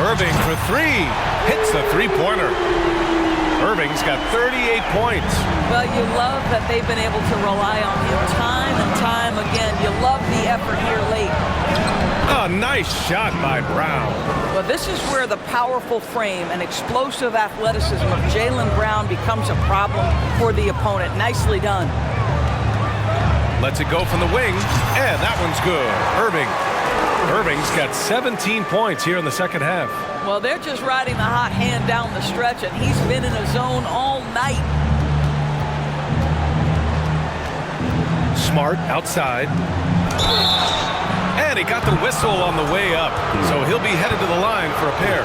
Speaker 2: Irving for 3. Hits the three-pointer. Irving's got 38 points.
Speaker 4: Well, you love that they've been able to rely on him time and time again. You love the effort here late.
Speaker 2: A nice shot by Brown.
Speaker 4: Well, this is where the powerful frame and explosive athleticism of Jaylen Brown becomes a problem for the opponent. Nicely done.
Speaker 2: Lets it go from the wing, and that one's good. Irving's got 17 points here in the second half.
Speaker 4: Well, they're just riding the hot hand down the stretch, and he's been in a zone all night.
Speaker 2: Smart outside. And he got the whistle on the way up, so he'll be headed to the line for a pair.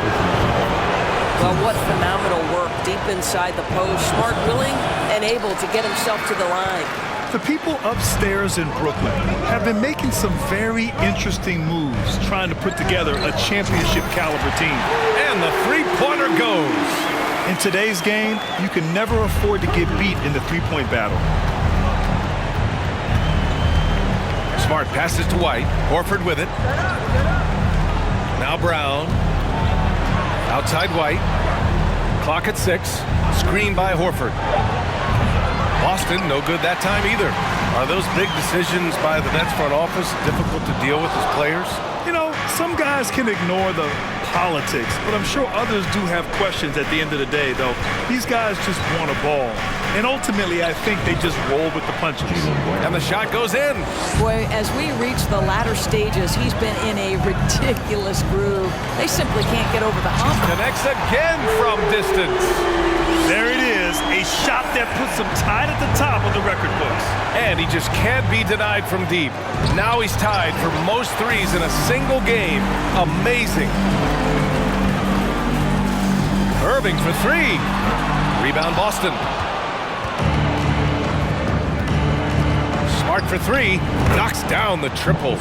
Speaker 6: Well, what phenomenal work deep inside the post. Smart, willing, and able to get himself to the line.
Speaker 3: The people upstairs in Brooklyn have been making some very interesting moves, trying to put together a championship caliber team.
Speaker 2: And the three-pointer goes.
Speaker 3: In today's game, you can never afford to get beat in the three-point battle.
Speaker 2: Smart passes to White. Horford with it. Now Brown. Outside White. Clock at 6. Screen by Horford. Boston, no good that time either. Are those big decisions by the Nets front office difficult to deal with as players?
Speaker 3: You know, some guys can ignore the politics, but I'm sure others do have questions at the end of the day, though. These guys just want a ball. And ultimately, I think they just roll with the punches.
Speaker 2: And the shot goes in.
Speaker 4: Boy, as we reach the latter stages, he's been in a ridiculous groove. They simply can't get over the hump.
Speaker 2: Connects again from distance.
Speaker 3: There it is, a shot that puts him tied at the top of the record books.
Speaker 2: And he just can't be denied from deep. Now he's tied for most threes in a single game. Amazing. Irving for three. Rebound Boston. Smart for three. Knocks down the triple.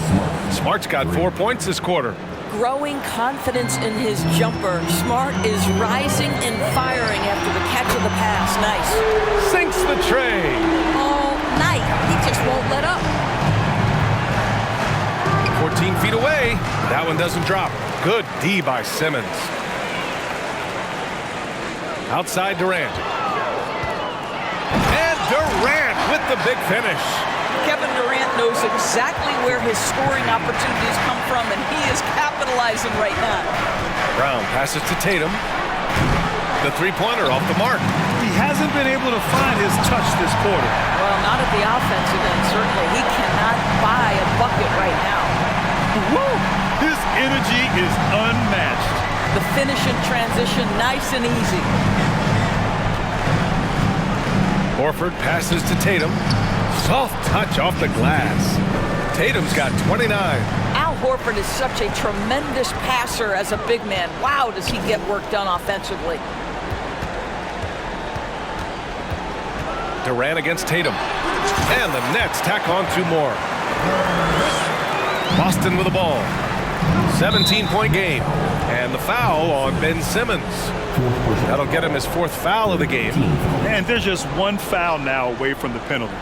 Speaker 2: Smart's got 4 points this quarter.
Speaker 4: Growing confidence in his jumper. Smart is rising and firing after the catch of the pass. Nice.
Speaker 2: Sinks the tray.
Speaker 4: All night. He just won't let up.
Speaker 2: 14 feet away. That one doesn't drop. Good D by Simmons. Outside Durant. And Durant with the big finish.
Speaker 4: Kevin Durant knows exactly where his scoring opportunities come from, and he is capitalizing right now.
Speaker 2: Brown passes to Tatum. The three-pointer off the mark.
Speaker 3: He hasn't been able to find his touch this quarter.
Speaker 4: Well, not at the offensive end, certainly. He cannot buy a bucket right now.
Speaker 3: Woo! His energy is unmatched.
Speaker 4: The finish in transition, nice and easy.
Speaker 2: Horford passes to Tatum. Soft touch off the glass. Tatum's got 29.
Speaker 4: Al Horford is such a tremendous passer as a big man. Wow, does he get work done offensively.
Speaker 2: Durant against Tatum. And the Nets tack on 2 more. Boston with the ball. 17-point game. And the foul on Ben Simmons. That'll get him his 4th foul of the game.
Speaker 3: And there's just 1 foul now away from the penalty.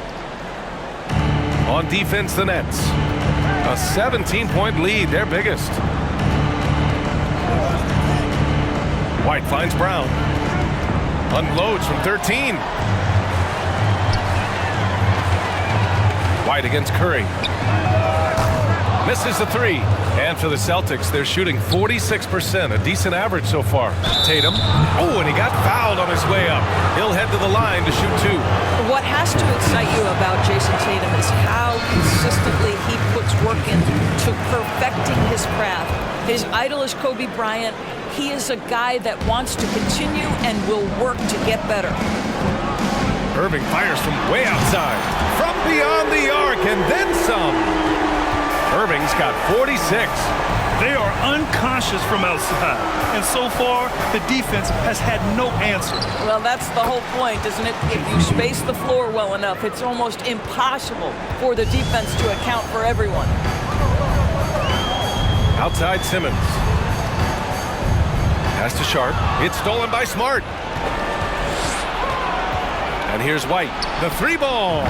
Speaker 2: On defense, the Nets. A 17-point lead, their biggest. White finds Brown. Unloads from 13. White against Curry. Misses the three. And for the Celtics, they're shooting 46%, a decent average so far. Tatum. Oh, and he got fouled on his way up. He'll head to the line to shoot 2.
Speaker 4: What has to excite you about Jason Tatum is how consistently he puts work into perfecting his craft. His idol is Kobe Bryant. He is a guy that wants to continue and will work to get better.
Speaker 2: Irving fires from way outside. From beyond the arc and then some. Irving's got 46.
Speaker 3: They are unconscious from outside. And so far, the defense has had no answer.
Speaker 4: Well, that's the whole point, isn't it? If you space the floor well enough, it's almost impossible for the defense to account for everyone.
Speaker 2: Outside Simmons. Pass to Sharp. It's stolen by Smart. And here's White. The 3-ball.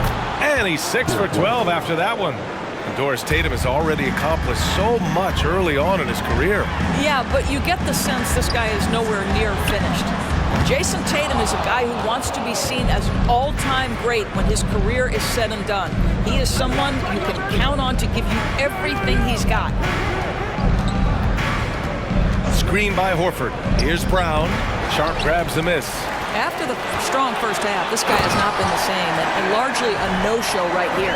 Speaker 2: And he's 6 for 12 after that one. And Doris Tatum has already accomplished so much early on in his career.
Speaker 4: Yeah, but you get the sense this guy is nowhere near finished. Jason Tatum is a guy who wants to be seen as an all-time great when his career is said and done. He is someone you can count on to give you everything he's got.
Speaker 2: Screen by Horford. Here's Brown. Sharp grabs the miss.
Speaker 4: After the strong first half, this guy has not been the same, and largely a no-show right here.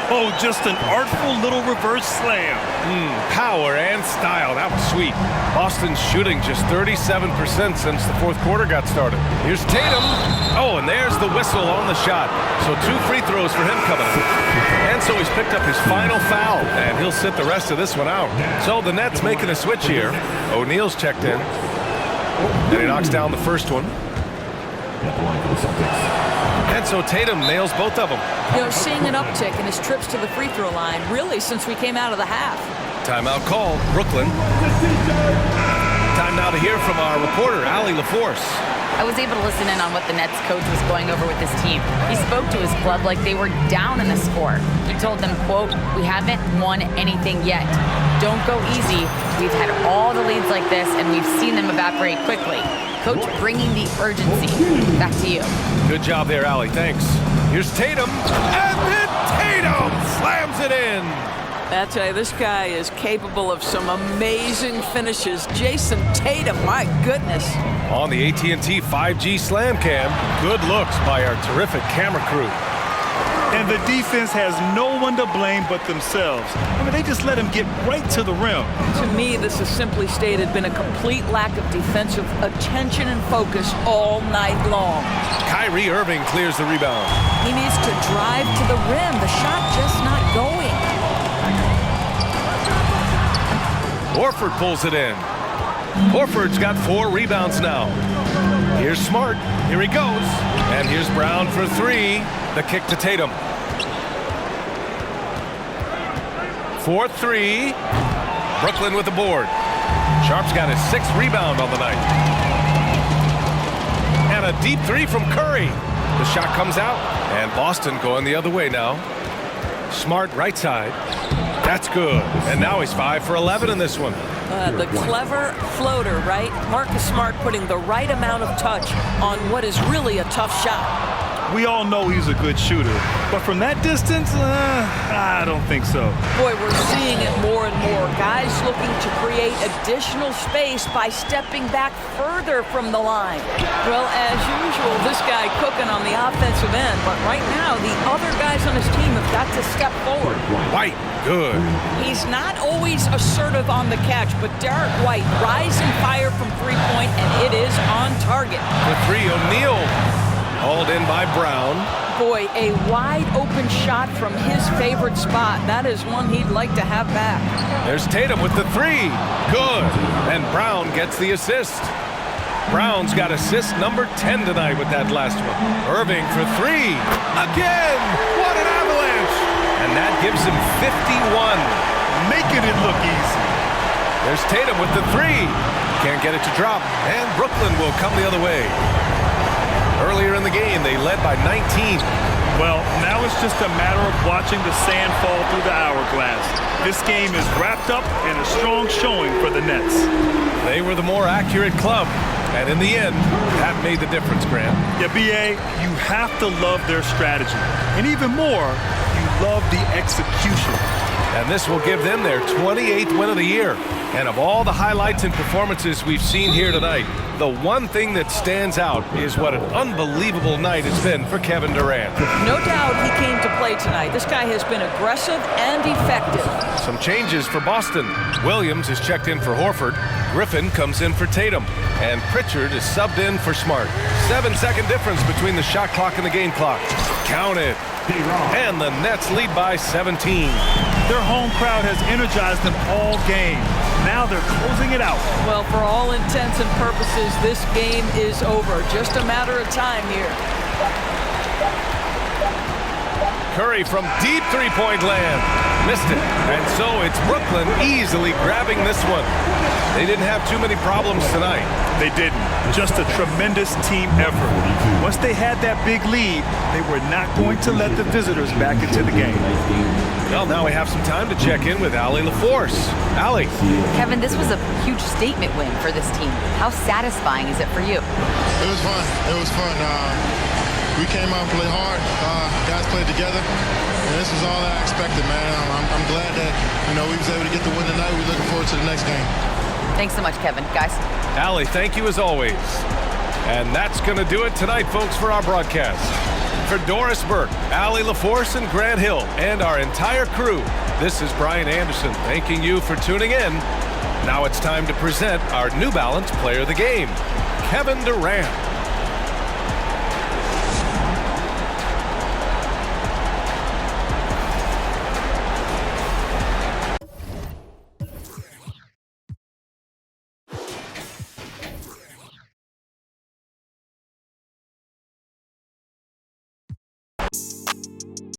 Speaker 3: Oh, just an artful little reverse slam.
Speaker 2: Power and style. That was sweet. Boston's shooting just 37% since the 4th quarter got started. Here's Tatum. Oh, and there's the whistle on the shot. So 2 free throws for him coming up. And so he's picked up his final foul, and he'll sit the rest of this one out. So the Nets making a switch here. O'Neal's checked in. And he knocks down the first one. And so Tatum nails both of them.
Speaker 4: You know, seeing an uptick in his trips to the free throw line, really, since we came out of the half.
Speaker 2: Timeout called, Brooklyn. Time now to hear from our reporter, Allie LaForce.
Speaker 7: I was able to listen in on what the Nets coach was going over with his team. He spoke to his club like they were down in the score. He told them, quote, "We haven't won anything yet. Don't go easy. We've had all the leads like this, and we've seen them evaporate quickly." Coach bringing the urgency. Back to you.
Speaker 2: Good job there, Allie. Thanks. Here's Tatum. And then Tatum slams it in.
Speaker 4: I tell you, this guy is capable of some amazing finishes. Jason Tatum, my goodness.
Speaker 2: On the AT&T 5G Slam Cam, good looks by our terrific camera crew.
Speaker 3: And the defense has no one to blame but themselves. I mean, they just let him get right to the rim.
Speaker 4: To me, this has simply stated been a complete lack of defensive attention and focus all night long.
Speaker 2: Kyrie Irving clears the rebound.
Speaker 4: He needs to drive to the rim. The shot just not going.
Speaker 2: Horford pulls it in. Horford's got 4 rebounds now. Here's Smart. Here he goes. And here's Brown for 3. The kick to Tatum. 4-3. Brooklyn with the board. Sharp's got his 6th rebound on the night. And a deep 3 from Curry. The shot comes out. And Boston going the other way now. Smart right side. That's good. And now he's 5 for 11 in this one.
Speaker 4: The clever floater, right? Marcus Smart putting the right amount of touch on what is really a tough shot.
Speaker 3: We all know he's a good shooter, but from that distance, I don't think so.
Speaker 4: Boy, we're seeing it more and more. Guys looking to create additional space by stepping back further from the line. Well, as usual, this guy cooking on the offensive end, but right now, the other guys on his team have got to step forward.
Speaker 2: White, good.
Speaker 4: He's not always assertive on the catch, but Derek White, rising fire from three-point, and it is on target.
Speaker 2: For 3, O'Neal. Hauled in by Brown.
Speaker 4: Boy, a wide open shot from his favorite spot. That is one he'd like to have back.
Speaker 2: There's Tatum with the 3. Good. And Brown gets the assist. Brown's got assist number 10 tonight with that last one. Irving for 3. Again! What an avalanche! And that gives him 51.
Speaker 3: Making it look easy.
Speaker 2: There's Tatum with the 3. Can't get it to drop. And Brooklyn will come the other way. Earlier in the game, they led by 19.
Speaker 3: Well, now it's just a matter of watching the sand fall through the hourglass. This game is wrapped up in a strong showing for the Nets.
Speaker 2: They were the more accurate club, and in the end, that made the difference, Grant.
Speaker 3: Yeah, B.A., you have to love their strategy. And even more, you love the execution.
Speaker 2: And this will give them their 28th win of the year. And of all the highlights and performances we've seen here tonight, the one thing that stands out is what an unbelievable night it's been for Kevin Durant.
Speaker 4: No doubt he came to play tonight. This guy has been aggressive and effective.
Speaker 2: Some changes for Boston. Williams is checked in for Horford. Griffin comes in for Tatum. And Pritchard is subbed in for Smart. 7-second difference between the shot clock and the game clock. Count it. And the Nets lead by 17.
Speaker 3: Their home crowd has energized them all game. Now they're closing it out.
Speaker 4: Well, for all intents and purposes, this game is over. Just a matter of time here.
Speaker 2: Curry from deep three-point land. Missed it. And so it's Brooklyn easily grabbing this one. They didn't have too many problems tonight.
Speaker 3: They didn't. Just a tremendous team effort. Once they had that big lead, they were not going to let the visitors back into the game.
Speaker 2: Well, now we have some time to check in with Allie LaForce. Allie.
Speaker 7: Kevin, this was a huge statement win for this team. How satisfying is it for you?
Speaker 8: It was fun. It was fun. We came out and played hard. Guys played together. And this was all I expected, man. I'm glad that, we was able to get the win tonight. We're looking forward to the next game.
Speaker 7: Thanks so much, Kevin. Guys.
Speaker 2: Allie, thank you as always. And that's going to do it tonight, folks, for our broadcast. For Doris Burke, Allie LaForce, and Grant Hill, and our entire crew, this is Brian Anderson thanking you for tuning in. Now it's time to present our New Balance Player of the Game, Kevin Durant.